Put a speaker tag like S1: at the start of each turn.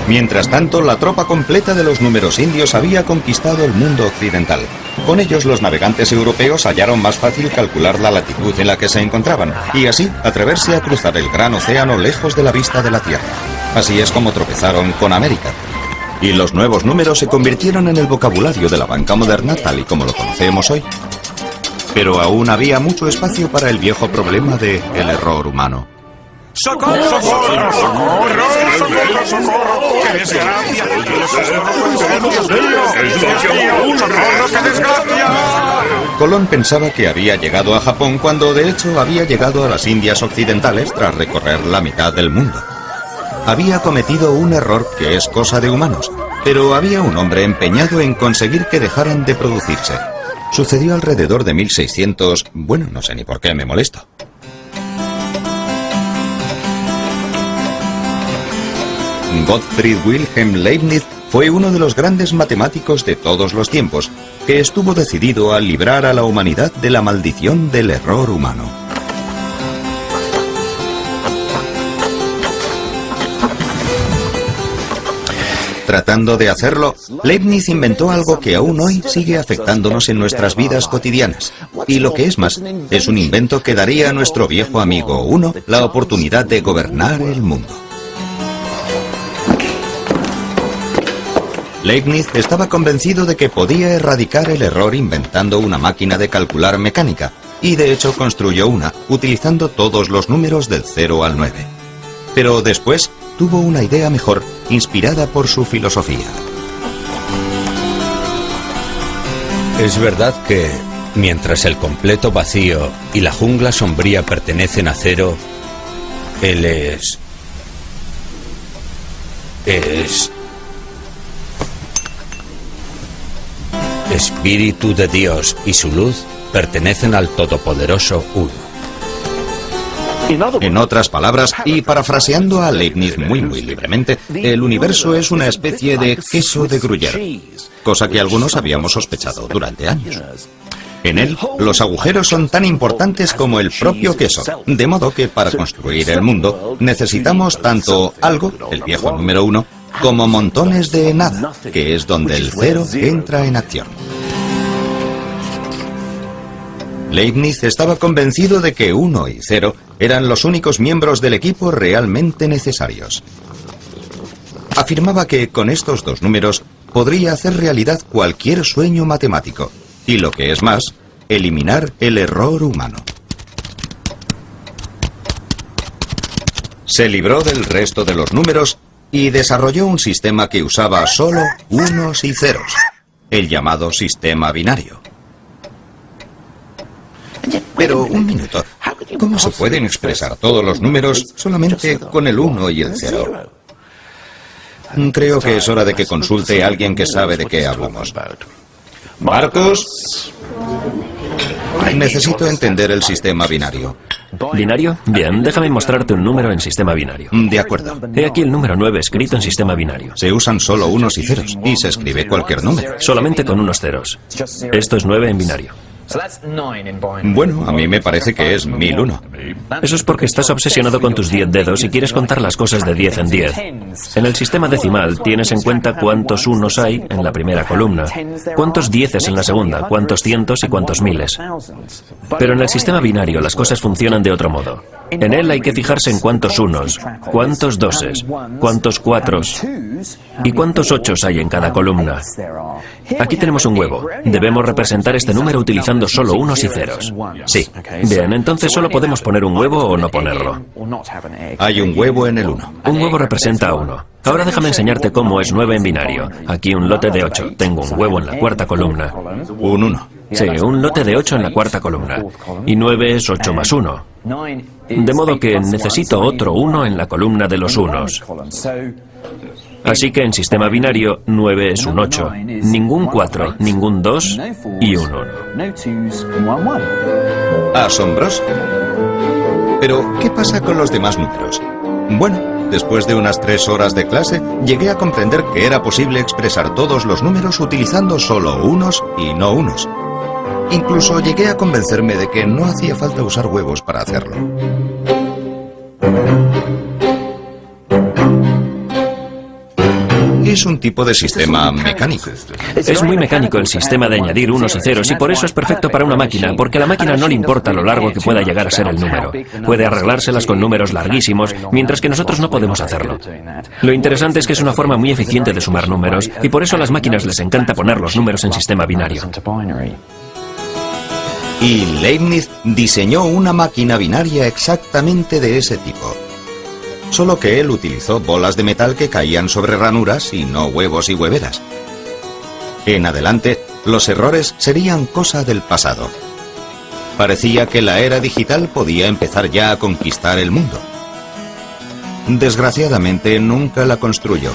S1: Mientras tanto, la tropa completa de los números indios había conquistado el mundo occidental. Con ellos, los navegantes europeos hallaron más fácil calcular la latitud en la que se encontraban y así atreverse a cruzar el gran océano lejos de la vista de la Tierra. Así es como tropezaron con América. Y los nuevos números se convirtieron en el vocabulario de la banca moderna tal y como lo conocemos hoy. Pero aún había mucho espacio para el viejo problema de el error humano.
S2: ¡Socorro! ¡Socorro! ¡Socorro! ¡Socorro! ¡Socorro! ¡Qué desgracia! ¡Socorro! ¡Qué desgracia!
S1: Colón pensaba que había llegado a Japón cuando de hecho había llegado a las Indias Occidentales tras recorrer la mitad del mundo. Había cometido un error que es cosa de humanos, pero había un hombre empeñado en conseguir que dejaran de producirse. Sucedió alrededor de 1600... Bueno, no sé ni por qué me molesto. Gottfried Wilhelm Leibniz fue uno de los grandes matemáticos de todos los tiempos, que estuvo decidido a librar a la humanidad de la maldición del error humano. Tratando de hacerlo, Leibniz inventó algo que aún hoy sigue afectándonos en nuestras vidas cotidianas. Y lo que es más, es un invento que daría a nuestro viejo amigo Uno la oportunidad de gobernar el mundo. Leibniz estaba convencido de que podía erradicar el error inventando una máquina de calcular mecánica, y de hecho construyó una, utilizando todos los números del 0 al 9. Pero después tuvo una idea mejor, inspirada por su filosofía.
S3: Es verdad que, mientras el completo vacío y la jungla sombría pertenecen a Cero, él es Espíritu de Dios y su luz pertenecen al Todopoderoso Uno.
S1: En otras palabras, y parafraseando a Leibniz muy libremente, el universo es una especie de queso de Gruyère, cosa que algunos habíamos sospechado durante años. En él, los agujeros son tan importantes como el propio queso, de modo que para construir el mundo necesitamos tanto algo, el viejo número 1, como montones de nada, que es donde el 0 entra en acción. Leibniz estaba convencido de que 1 y 0 eran los únicos miembros del equipo realmente necesarios. Afirmaba que con estos dos números podría hacer realidad cualquier sueño matemático, y lo que es más, eliminar el error humano. Se libró del resto de los números y desarrolló un sistema que usaba solo unos y ceros, el llamado sistema binario. Pero un minuto, ¿cómo se pueden expresar todos los números solamente con el 1 y el 0? Creo que es hora de que consulte a alguien que sabe de qué hablamos. Marcos, necesito entender el sistema binario.
S4: ¿Binario? Bien, déjame mostrarte un número en sistema binario.
S1: De acuerdo.
S4: He aquí el número 9 escrito en sistema binario.
S1: Se usan solo unos y ceros, y se escribe cualquier número.
S4: Solamente con unos ceros. Esto es 9 en binario.
S1: Bueno, a mí me parece que es 1001.
S4: Eso es porque estás obsesionado con tus 10 dedos y quieres contar las cosas de 10 en 10. En el sistema decimal tienes en cuenta cuántos unos hay en la primera columna, cuántos dieces en la segunda, cuántos cientos y cuántos miles. Pero en el sistema binario las cosas funcionan de otro modo. En él hay que fijarse en cuántos unos, cuántos doses, cuántos cuatros y cuántos ochos hay en cada columna. Aquí tenemos un huevo. Debemos representar este número utilizando solo unos y ceros. Sí. Bien, entonces solo podemos poner un huevo o no ponerlo.
S1: Hay un huevo en el 1.
S4: Un huevo representa a 1. Ahora déjame enseñarte cómo es 9 en binario. Aquí un lote de 8. Tengo un huevo en la cuarta columna.
S1: Un 1.
S4: Sí, un lote de 8 en la cuarta columna. Y 9 es 8 más 1. De modo que necesito otro 1 en la columna de los unos. Así que en sistema binario, 9 es un 8. Ningún 4, ningún 2 y un 1.
S1: Asombroso. Pero, ¿qué pasa con los demás números? Bueno, después de unas 3 horas de clase, llegué a comprender que era posible expresar todos los números utilizando solo unos y no unos. Incluso llegué a convencerme de que no hacía falta usar huevos para hacerlo. Es un tipo de sistema mecánico.
S4: Es muy mecánico el sistema de añadir unos y ceros y por eso es perfecto para una máquina, porque a la máquina no le importa lo largo que pueda llegar a ser el número. Puede arreglárselas con números larguísimos, mientras que nosotros no podemos hacerlo. Lo interesante es que es una forma muy eficiente de sumar números y por eso a las máquinas les encanta poner los números en sistema binario.
S1: Y Leibniz diseñó una máquina binaria exactamente de ese tipo. Solo que él utilizó bolas de metal que caían sobre ranuras y no huevos y hueveras. En adelante, los errores serían cosa del pasado. Parecía que la era digital podía empezar ya a conquistar el mundo. Desgraciadamente, nunca la construyó.